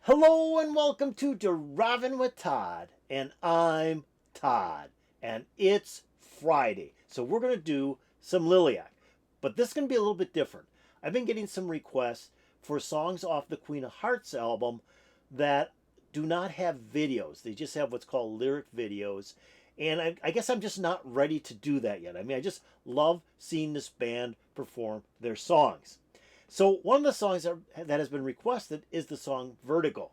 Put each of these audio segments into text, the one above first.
Hello and welcome to Driving with Todd, and I'm Todd, and it's Friday, so we're going to do some Liliac, but this is going to be a little bit different. I've been getting some requests for songs off the Queen of Hearts album that do not have videos. They just have what's called lyric videos, and I guess I'm just not ready to do that yet. I mean, I just love seeing this band perform their songs. So one of the songs that has been requested is the song Vertigo.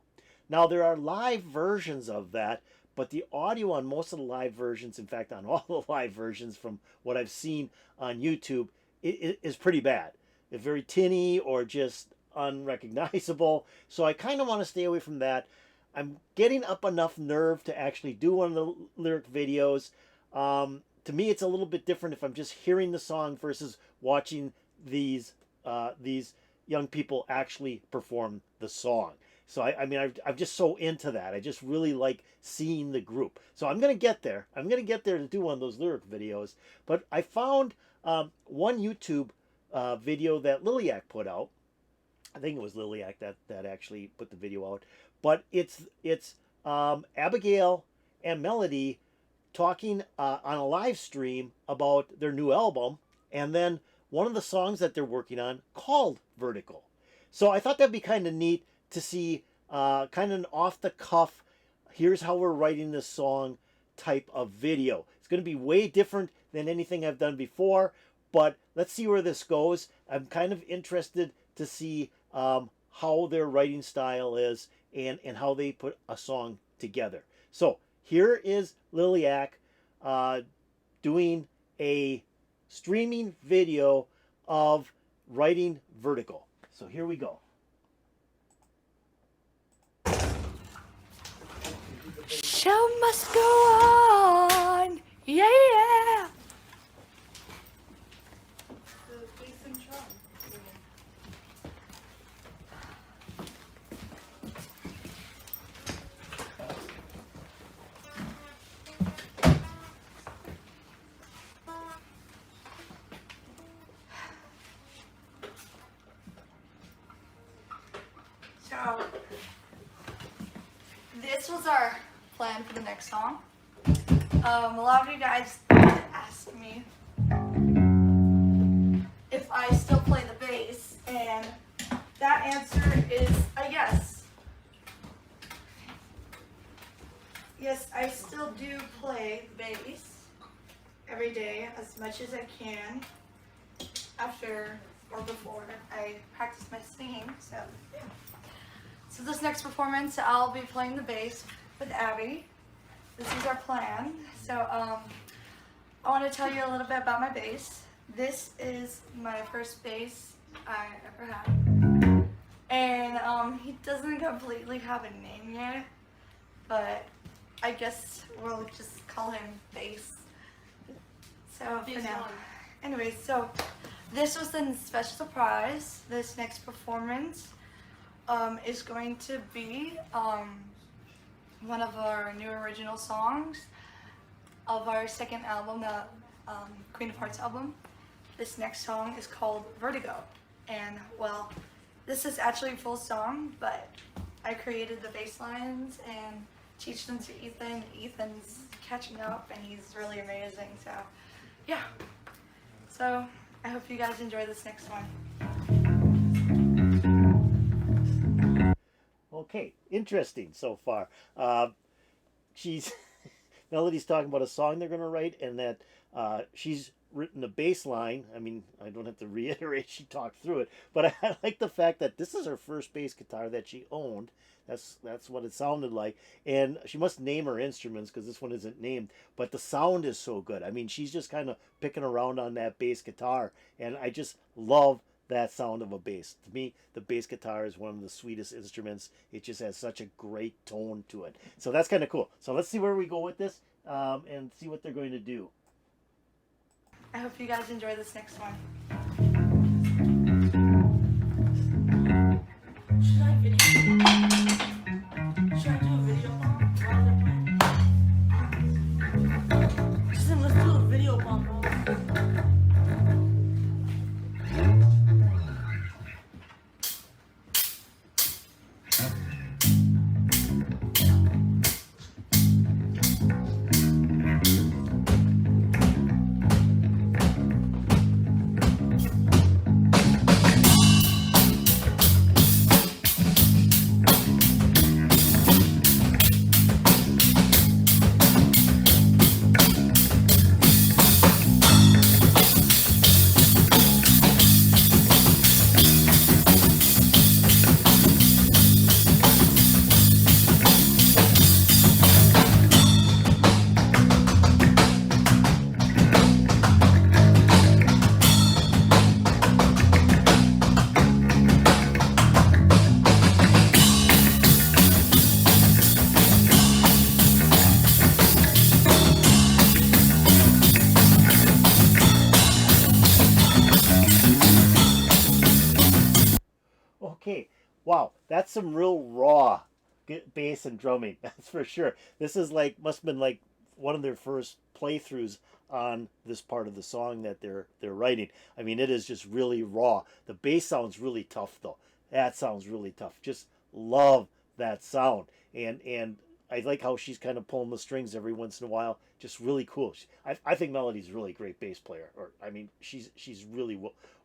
Now there are live versions of that, but the audio on most of the live versions, in fact on all the live versions from what I've seen on YouTube, it is pretty bad. It's very tinny or just unrecognizable. So I kind of want to stay away from that. I'm getting up enough nerve to actually do one of the lyric videos. To me, it's a little bit different if I'm just hearing the song versus watching these young people actually perform the song. So I'm just so into that. I just really like seeing the group. So I'm gonna get there. I'm gonna get there to do one of those lyric videos. But I found one YouTube video that Liliac put out. I think it was Liliac that actually put the video out. But it's Abigail and Melody talking on a live stream about their new album, and then one of the songs that they're working on called Vertigo. So I thought that'd be kind of neat to see kind of an off the cuff, here's how we're writing this song type of video. It's going to be way different than anything I've done before, but let's see where this goes. I'm kind of interested to see how their writing style is and how they put a song together. So here is Liliac doing a streaming video of writing Vertigo. So here we go. Show must go on, yeah. So, this was our plan for the next song. A lot of you guys asked me if I still play the bass, and that answer is a yes. Yes, I still do play the bass every day as much as I can after or before I practice my singing. So, yeah. So this next performance, I'll be playing the bass with Abby. This is our plan. So I want to tell you a little bit about my bass. This is my first bass I ever had. And he doesn't completely have a name yet, but I guess we'll just call him Bass. So for now. Anyways, so this was the special surprise. This next performance is going to be one of our new original songs of our second album, the Queen of Hearts album. This next song is called Vertigo, and well, this is actually a full song, but I created the bass lines and teach them to Ethan. Ethan's catching up and he's really amazing, so yeah. So I hope you guys enjoy this next one. Okay, interesting so far. Melody's talking about a song they're going to write, and that she's written a bass line. I mean, I don't have to reiterate, she talked through it, but I like the fact that this is her first bass guitar that she owned. That's what it sounded like, and she must name her instruments because this one isn't named, but the sound is so good. I mean, she's just kind of picking around on that bass guitar, and I just love that sound of a bass. To me, the bass guitar is one of the sweetest instruments. It just has such a great tone to it. So that's kind of cool. So let's see where we go with this and see what they're going to do. I hope you guys enjoy this next one. Should I video? Should I do a video bomb while they're playing? Let's do a video bomb. that's some real raw bass and drumming. That's for sure. This is like must have been like one of their first playthroughs on this part of the song that they're writing. I mean, it is just really raw. The bass sounds really tough though. That sounds really tough. Just love that sound. And I like how she's kind of pulling the strings every once in a while. Just really cool. I think Melody's a really great bass player. Or I mean, she's really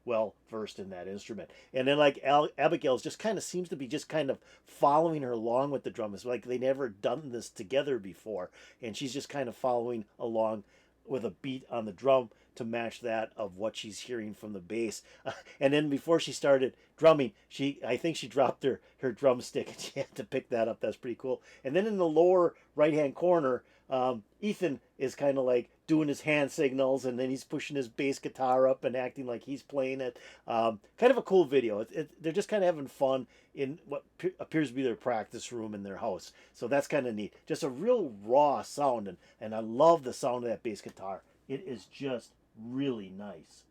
well versed in that instrument. And then like Abigail's just kind of seems to be just kind of following her along with the drum. It's like they never done this together before, and she's just kind of following along with a beat on the drum to match that of what she's hearing from the bass. And then before she started drumming, I think she dropped her drumstick and she had to pick that up. That's pretty cool. And then in the lower right hand corner, Ethan is kind of like doing his hand signals, and then he's pushing his bass guitar up and acting like he's playing it. Kind of a cool video. They're just kind of having fun in what appears to be their practice room in their house. So that's kind of neat. Just a real raw sound, and I love the sound of that bass guitar. It is just really nice.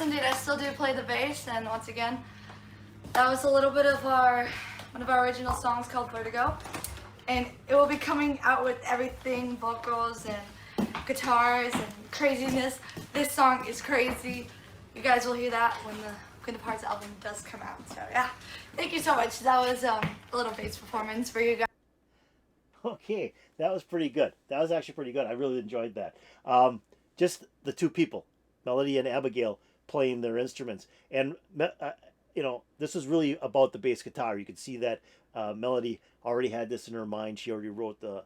Indeed, I still do play the bass, and once again, that was a little bit of one of our original songs called Vertigo, and it will be coming out with everything, vocals and guitars and craziness. This song is crazy. You guys will hear that when the Parts album does come out. So yeah, thank you so much. That was a little bass performance for you guys. Okay, that was pretty good. That was actually pretty good. I really enjoyed that. Just the two people, Melody and Abigail, playing their instruments. And, this is really about the bass guitar. You can see that Melody already had this in her mind. She already wrote the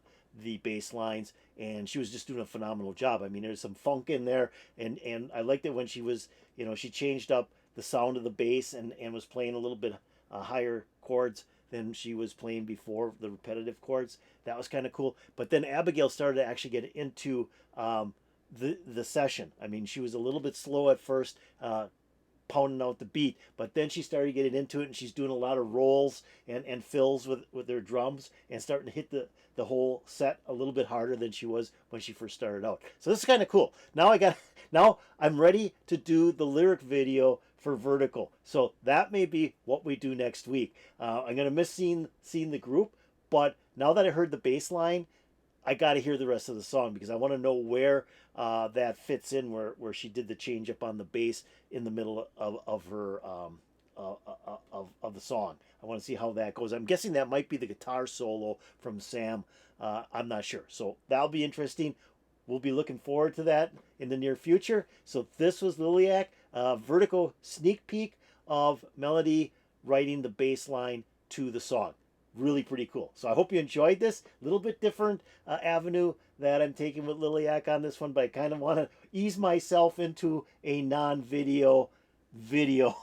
bass lines, and she was just doing a phenomenal job. I mean, there's some funk in there, and I liked it when she was, she changed up the sound of the bass and was playing a little bit higher chords than she was playing before, the repetitive chords. That was kind of cool. But then Abigail started to actually get into the session. I mean, she was a little bit slow at first, pounding out the beat, but then she started getting into it, and she's doing a lot of rolls and fills with her drums, and starting to hit the whole set a little bit harder than she was when she first started out. So this is kind of cool. Now I'm ready to do the lyric video for Vertigo. So that may be what we do next week. I'm gonna miss seeing the group, but now that I heard the bass line, I got to hear the rest of the song, because I want to know where that fits in, where she did the change up on the bass in the middle of her of the song. I want to see how that goes. I'm guessing that might be the guitar solo from Sam. I'm not sure. So that'll be interesting. We'll be looking forward to that in the near future. So this was Liliac, Vertigo sneak peek of Melody writing the bass line to the song. Really pretty cool. So I hope you enjoyed this. A little bit different avenue that I'm taking with Liliac on this one, but I kind of want to ease myself into a non-video video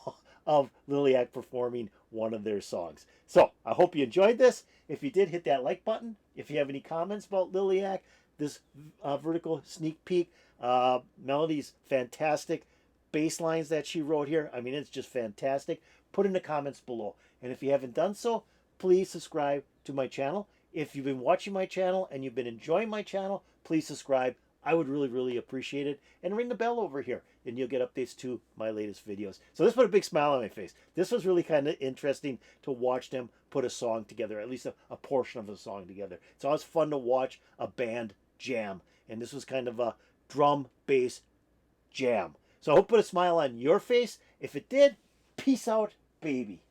of Liliac performing one of their songs. So I hope you enjoyed this. If you did, hit that like button. If you have any comments about Liliac, this Vertigo sneak peek, Melody's fantastic bass lines that she wrote here. I mean, it's just fantastic. Put in the comments below. And if you haven't done so, please subscribe to my channel. If you've been watching my channel and you've been enjoying my channel, please subscribe. I would really, really appreciate it. And ring the bell over here, and you'll get updates to my latest videos. So this put a big smile on my face. This was really kind of interesting to watch them put a song together, at least a portion of a song together. It's always fun to watch a band jam. And this was kind of a drum, bass jam. So I hope it put a smile on your face. If it did, peace out, baby.